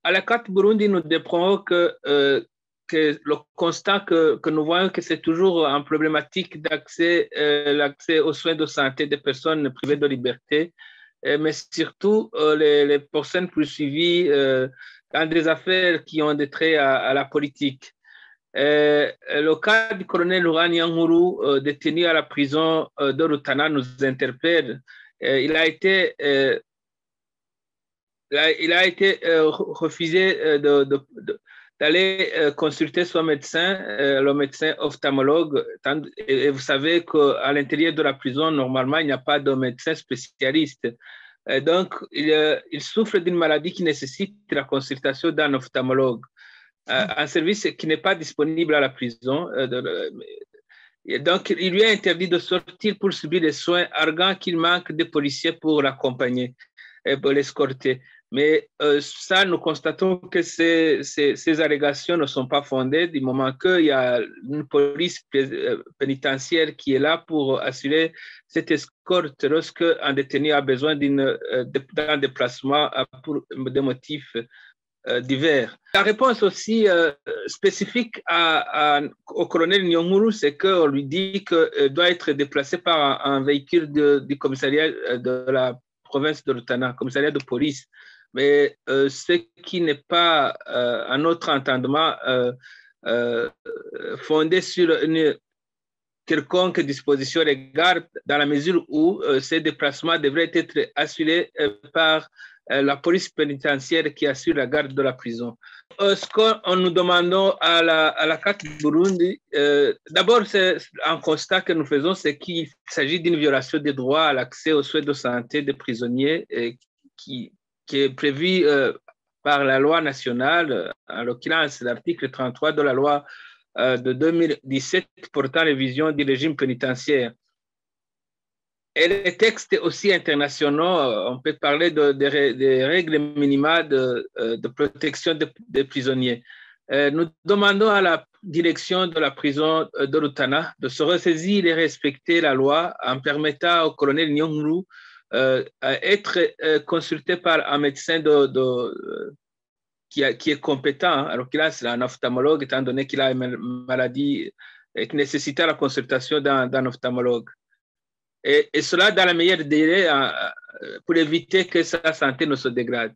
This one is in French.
À la carte Burundi, nous déplorons que le constat que nous voyons que c'est toujours une problématique d'accès l'accès aux soins de santé des personnes privées de liberté, mais surtout les personnes poursuivies dans des affaires qui ont des traits à la politique. Le cas du colonel Laurent Yangourou, détenu à la prison de Rutana, nous interpelle. Il a été refusé d'aller consulter son médecin, le médecin ophtalmologue. Et vous savez qu'à l'intérieur de la prison, normalement, il n'y a pas de médecin spécialiste. Donc, il souffre d'une maladie qui nécessite la consultation d'un ophtalmologue. Un service qui n'est pas disponible à la prison. Donc, il lui est interdit de sortir pour subir les soins, arguant qu'il manque de policiers pour l'accompagner et pour l'escorter. Mais ça, nous constatons que ces allégations ne sont pas fondées du moment qu'il y a une police pénitentiaire qui est là pour assurer cette escorte lorsque un détenu a besoin d'un déplacement pour des motifs divers. La réponse aussi spécifique au colonel Nyonguru, c'est qu'on lui dit qu'il doit être déplacé par un véhicule du commissariat de la province de Rutana, commissariat de police. Mais ce qui n'est pas un autre entendement fondé sur une quelconque disposition légale dans la mesure où ces déplacements devraient être assurés par la police pénitentiaire qui assure la garde de la prison. Ce qu'on nous demandons à la carte Burundi, d'abord, c'est un constat que nous faisons, c'est qu'il s'agit d'une violation des droits à l'accès aux soins de santé des prisonniers qui est prévue par la loi nationale, en l'occurrence l'article 33 de la loi de 2017 portant révision du régime pénitentiaire. Et les textes aussi internationaux, on peut parler des règles minimales de protection des prisonniers. Nous demandons à la direction de la prison de Rutana de se ressaisir et respecter la loi en permettant au colonel Nyonguru d'être consulté par un médecin qui est compétent. Alors qu'il a un ophtalmologue, étant donné qu'il a une maladie qui nécessitait la consultation d'un ophtalmologue. Et cela dans la meilleure délai pour éviter que sa santé ne se dégrade.